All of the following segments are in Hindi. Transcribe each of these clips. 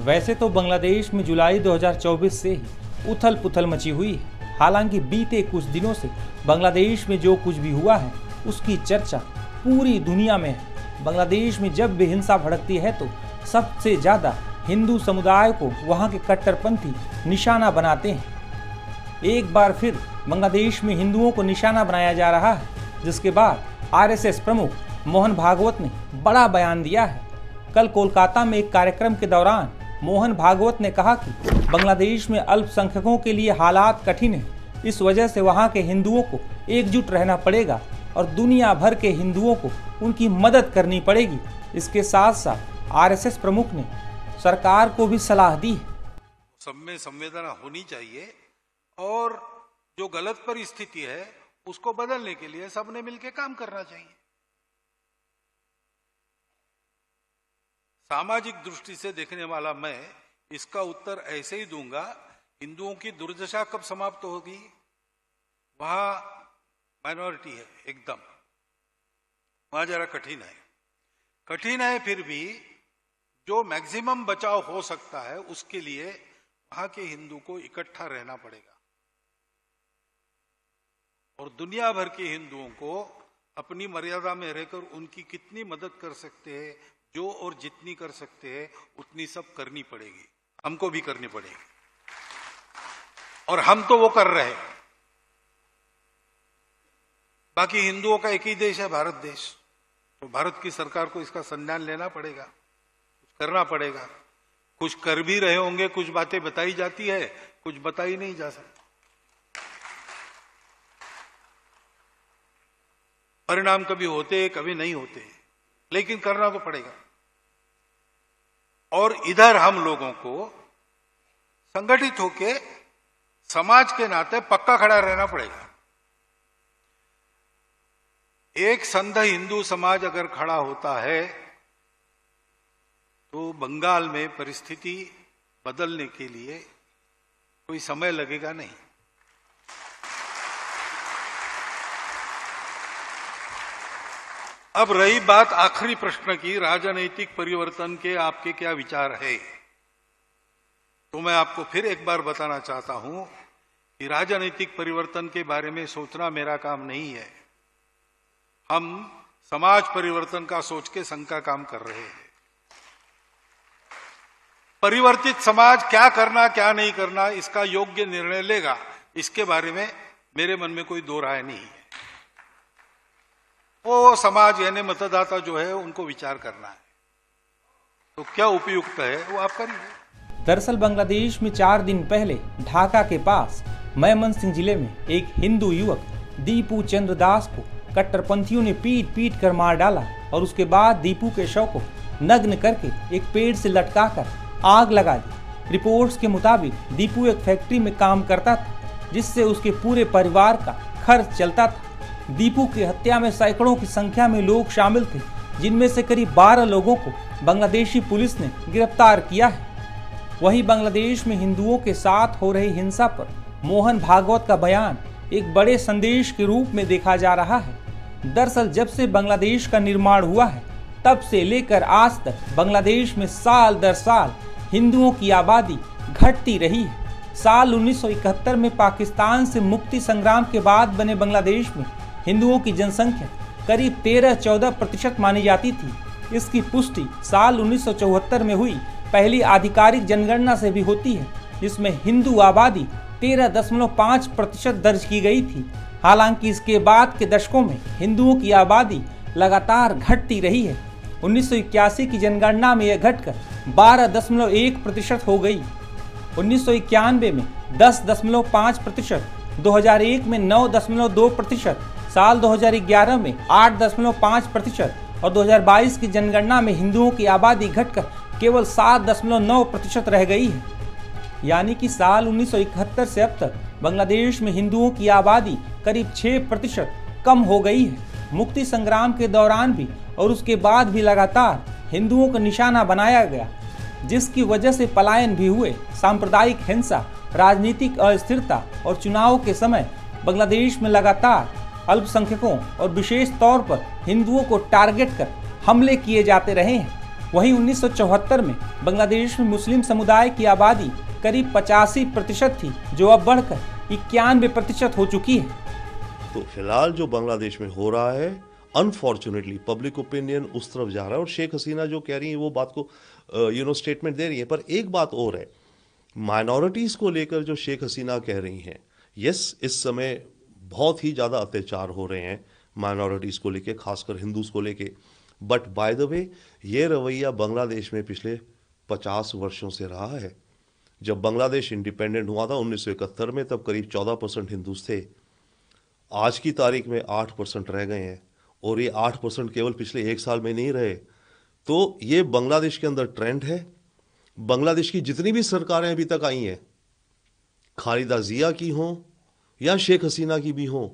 वैसे तो बांग्लादेश में जुलाई 2024 से ही उथल पुथल मची हुई है। हालांकि बीते कुछ दिनों से बांग्लादेश में जो कुछ भी हुआ है उसकी चर्चा पूरी दुनिया में है। बांग्लादेश में जब भी हिंसा भड़कती है तो सबसे ज़्यादा हिंदू समुदाय को वहाँ के कट्टरपंथी निशाना बनाते हैं। एक बार फिर बांग्लादेश में हिंदुओं को निशाना बनाया जा रहा है, जिसके बाद आरएसएस प्रमुख मोहन भागवत ने बड़ा बयान दिया है। कल कोलकाता में एक कार्यक्रम के दौरान मोहन भागवत ने कहा कि बांग्लादेश में अल्पसंख्यकों के लिए हालात कठिन है, इस वजह से वहां के हिंदुओं को एकजुट रहना पड़ेगा और दुनिया भर के हिंदुओं को उनकी मदद करनी पड़ेगी। इसके साथ साथ आरएसएस प्रमुख ने सरकार को भी सलाह दी है। सब में संवेदना होनी चाहिए और जो गलत परिस्थिति है उसको बदलने के लिए सबने मिलकर काम करना चाहिए। सामाजिक दृष्टि से देखने वाला मैं इसका उत्तर ऐसे ही दूंगा, हिंदुओं की दुर्दशा कब समाप्त होगी? वहां माइनॉरिटी है एकदम, वहां जरा कठिन है, फिर भी जो मैक्सिमम बचाव हो सकता है उसके लिए वहां के हिंदू को इकट्ठा रहना पड़ेगा और दुनिया भर के हिंदुओं को अपनी मर्यादा में रहकर उनकी कितनी मदद कर सकते हैं, जो और जितनी कर सकते हैं उतनी सब करनी पड़ेगी, हमको भी करनी पड़ेगी और हम तो वो कर रहे हैं। बाकी हिंदुओं का एक ही देश है, भारत देश, तो भारत की सरकार को इसका संज्ञान लेना पड़ेगा, कुछ करना पड़ेगा। कुछ कर भी रहे होंगे, कुछ बातें बताई जाती है, कुछ बताई नहीं जा सकती। परिणाम कभी होते कभी नहीं होते, लेकिन करना तो पड़ेगा। और इधर हम लोगों को संगठित होके समाज के नाते पक्का खड़ा रहना पड़ेगा। एक संघ हिंदू समाज अगर खड़ा होता है तो बंगाल में परिस्थिति बदलने के लिए कोई समय लगेगा नहीं। अब रही बात आखिरी प्रश्न की, राजनीतिक परिवर्तन के आपके क्या विचार है, तो मैं आपको फिर एक बार बताना चाहता हूं कि राजनीतिक परिवर्तन के बारे में सोचना मेरा काम नहीं है। हम समाज परिवर्तन का सोच के संघ का काम कर रहे हैं। परिवर्तित समाज क्या करना क्या नहीं करना इसका योग्य निर्णय लेगा, इसके बारे में मेरे मन में कोई दो राय नहीं है। वो समाज यानी मतदाता जो है उनको विचार करना है, तो क्या उपयुक्त है वो आप करिए। दरअसल बांग्लादेश में 4 दिन पहले ढाका के पास मयमनसिंह जिले में एक हिंदू युवक दीपू चंद्र दास को कट्टरपंथियों ने पीट कर मार डाला और उसके बाद दीपू के शव को नग्न करके एक पेड़ से लटकाकर आग लगा दी। रिपोर्ट्स के मुताबिक दीपू एक फैक्ट्री में काम करता था, जिससे उसके पूरे परिवार का खर्च चलता था। दीपू की हत्या में सैकड़ों की संख्या में लोग शामिल थे, जिनमें से करीब 12 लोगों को बांग्लादेशी पुलिस ने गिरफ्तार किया है। वहीं बांग्लादेश में हिंदुओं के साथ हो रही हिंसा पर मोहन भागवत का बयान एक बड़े संदेश के रूप में देखा जा रहा है। दरअसल जब से बांग्लादेश का निर्माण हुआ है तब से लेकर आज तक बांग्लादेश में साल दर साल हिंदुओं की आबादी घटती रही है। साल 1971 में पाकिस्तान से मुक्ति संग्राम के बाद बने बांग्लादेश में हिंदुओं की जनसंख्या करीब 13-14% मानी जाती थी। इसकी पुष्टि साल 1974 में हुई पहली आधिकारिक जनगणना से भी होती है, जिसमें हिंदू आबादी 13.5% दर्ज की गई थी। हालांकि इसके बाद के दशकों में हिंदुओं की आबादी लगातार घटती रही है। 1981 की जनगणना में यह घटकर 12.1% हो गई। 1991 में 10.5%, 2001 में 9.2%, साल 2011 में 8.5% और 2022 की जनगणना में हिंदुओं की आबादी घटकर केवल 7.9% रह गई है। यानी कि साल 1971 से अब तक बांग्लादेश में हिंदुओं की आबादी करीब 6% कम हो गई है। मुक्ति संग्राम के दौरान भी और उसके बाद भी लगातार हिंदुओं को निशाना बनाया गया, जिसकी वजह से पलायन भी हुए। सांप्रदायिक हिंसा, राजनीतिक अस्थिरता और चुनाव के समय बांग्लादेश में लगातार अल्पसंख्यकों और विशेष तौर पर हिंदुओं को टारगेट कर हमले किए जाते रहे हैं। वहीं 1974 में बांग्लादेश में मुस्लिम समुदाय की आबादी करीब 85% थी, जो अब बढ़कर 91% हो चुकी है। तो फिलहाल जो बांग्लादेश में हो रहा है, अनफॉर्चुनेटली पब्लिक ओपिनियन उस तरफ जा रहा है और शेख हसीना जो कह रही है वो बात को स्टेटमेंट दे रही है। पर एक बात और है, माइनॉरिटीज को लेकर जो शेख हसीना कह रही हैं, यस इस समय बहुत ही ज़्यादा अत्याचार हो रहे हैं माइनॉरिटीज़ को लेके, खासकर हिंदूज को लेके। बट बाय द वे ये रवैया बांग्लादेश में पिछले 50 वर्षों से रहा है। जब बांग्लादेश इंडिपेंडेंट हुआ था 1971 में, तब करीब 14% हिंदूज थे। आज की तारीख में 8% रह गए हैं और ये 8% केवल पिछले 1 साल में नहीं रहे। तो ये बांग्लादेश के अंदर ट्रेंड है। बांग्लादेश की जितनी भी सरकारें अभी तक आई हैं, खालिदा जिया की हों या शेख हसीना की भी हों,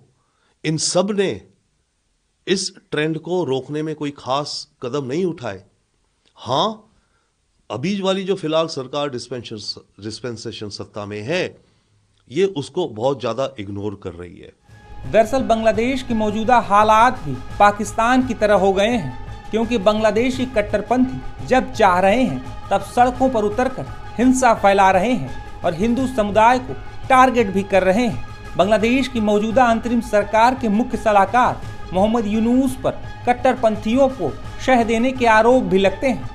इन सब ने इस ट्रेंड को रोकने में कोई खास कदम नहीं उठाए। हाँ, अभी वाली जो फिलहाल सरकार डिस्पेंसेशन सत्ता में है, ये उसको बहुत ज्यादा इग्नोर कर रही है। दरअसल बांग्लादेश के मौजूदा हालात भी पाकिस्तान की तरह हो गए हैं, क्योंकि बांग्लादेशी कट्टरपंथी जब चाह रहे हैं तब सड़कों पर उतरकर हिंसा फैला रहे हैं और हिंदू समुदाय को टारगेट भी कर रहे हैं। बांग्लादेश की मौजूदा अंतरिम सरकार के मुख्य सलाहकार मोहम्मद यूनुस पर कट्टरपंथियों को शह देने के आरोप भी लगते हैं।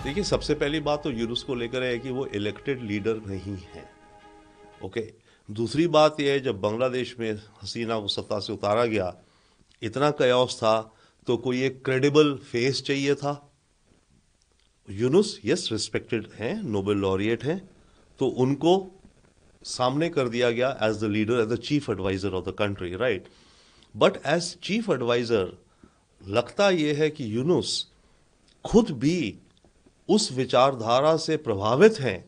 देखिए, सबसे पहली बात तो यूनुस को लेकर है कि वो इलेक्टेड लीडर नहीं है। ओके, दूसरी बात यह है, जब बांग्लादेश में हसीना को सत्ता से उतारा गया, इतना कयास था, तो कोई एक क्रेडिबल फेस चाहिए था। यूनुस यस रिस्पेक्टेड हैं, नोबेल लॉरिएट हैं, तो उनको सामने कर दिया गया as the leader, as the chief adviser of the country, right. But as chief adviser लगता यह है कि यूनुस खुद भी उस विचारधारा से प्रभावित हैं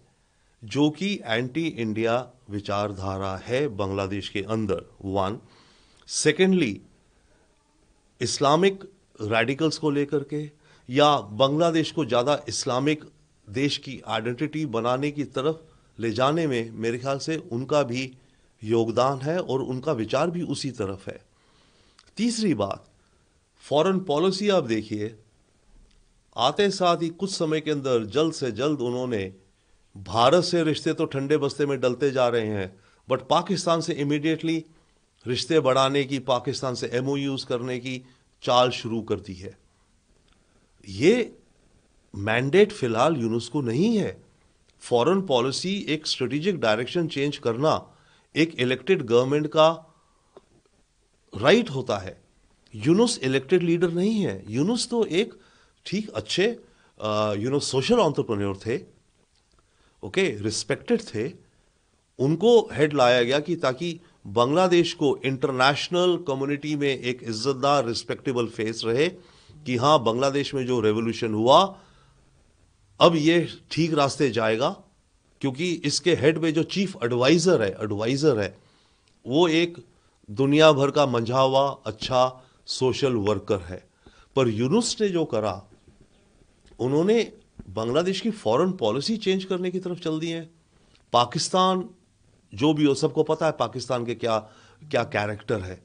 जो कि एंटी इंडिया विचारधारा है बांग्लादेश के अंदर, 1। सेकेंडली, इस्लामिक रेडिकल्स को लेकर के या बांग्लादेश को ज़्यादा इस्लामिक देश की आइडेंटिटी बनाने की तरफ ले जाने में मेरे ख्याल से उनका भी योगदान है और उनका विचार भी उसी तरफ है। तीसरी बात, फॉरेन पॉलिसी आप देखिए, आते साथ ही कुछ समय के अंदर जल्द से जल्द उन्होंने भारत से रिश्ते तो ठंडे बस्ते में डलते जा रहे हैं, बट पाकिस्तान से इमीडिएटली रिश्ते बढ़ाने की, पाकिस्तान से MOUs करने की चाल शुरू कर दी है। ये मैंडेट फिलहाल यूनुस को नहीं है। फॉरेन पॉलिसी एक स्ट्रेटेजिक डायरेक्शन चेंज करना एक इलेक्टेड गवर्नमेंट का राइट होता है। यूनुस इलेक्टेड लीडर नहीं है। यूनुस तो एक ठीक अच्छे सोशल एंटरप्रेन्योर थे, ओके, रिस्पेक्टेड थे। उनको हेड लाया गया कि ताकि बांग्लादेश को इंटरनेशनल कम्युनिटी में एक इज्जतदार रिस्पेक्टेबल फेस रहे कि हाँ, बांग्लादेश में जो रेवोल्यूशन हुआ अब ये ठीक रास्ते जाएगा, क्योंकि इसके हेड में जो चीफ एडवाइजर है वो एक दुनिया भर का मंझा हुआ अच्छा सोशल वर्कर है। पर यूनुस ने जो करा, उन्होंने बांग्लादेश की फॉरेन पॉलिसी चेंज करने की तरफ चल दी है। पाकिस्तान जो भी हो, सबको पता है पाकिस्तान के क्या क्या कैरेक्टर है।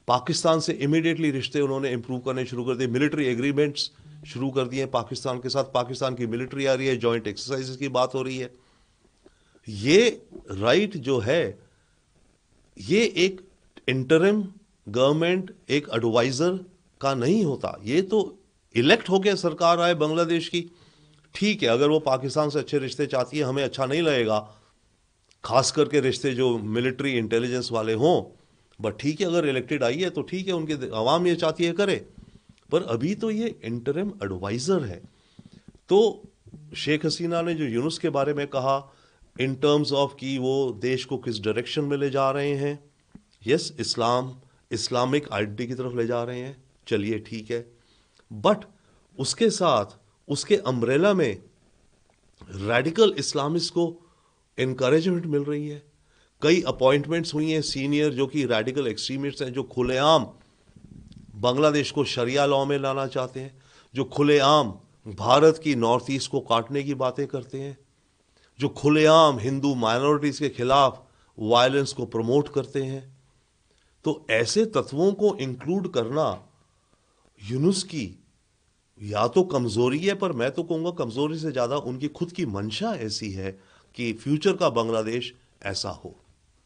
पाकिस्तान से इमीडिएटली रिश्ते उन्होंने इंप्रूव करने शुरू कर दिए, मिलिट्री एग्रीमेंट्स शुरू कर दिए पाकिस्तान के साथ। पाकिस्तान की मिलिट्री आ रही है, जॉइंट एक्सरसाइजेस की बात हो रही है। ये राइट जो है, ये एक इंटरिम गवर्नमेंट, एक एडवाइजर का नहीं होता। ये तो इलेक्ट होकर सरकार आए बांग्लादेश की, ठीक है। अगर वो पाकिस्तान से अच्छे रिश्ते चाहती है, हमें अच्छा नहीं लगेगा, खास करके रिश्ते जो मिलिट्री इंटेलिजेंस वाले हों, बट ठीक है, अगर इलेक्टेड आई है तो ठीक है, उनके आवाम ये चाहती है करे। पर अभी तो ये इंटरिम एडवाइजर है। तो शेख हसीना ने जो यूनुस के बारे में कहा इन टर्म्स ऑफ कि वो देश को किस डायरेक्शन में ले जा रहे हैं, यस, इस्लामिक आइडेंटिटी की तरफ ले जा रहे हैं, चलिए ठीक है। बट उसके साथ उसके अम्ब्रेला में रेडिकल इस्लामिस्ट को इनकरेजमेंट मिल रही है। कई अपॉइंटमेंट्स हुई हैं सीनियर जो कि रेडिकल एक्सट्रीमिस्ट हैं, जो खुलेआम बांग्लादेश को शरिया लॉ में लाना चाहते हैं, जो खुलेआम भारत की नॉर्थ ईस्ट को काटने की बातें करते हैं, जो खुलेआम हिंदू माइनॉरिटीज के खिलाफ वायलेंस को प्रमोट करते हैं। तो ऐसे तत्वों को इंक्लूड करना यूनुस की या तो कमजोरी है, पर मैं तो कहूंगा कमजोरी से ज्यादा उनकी खुद की मंशा ऐसी है कि फ्यूचर का बांग्लादेश ऐसा हो।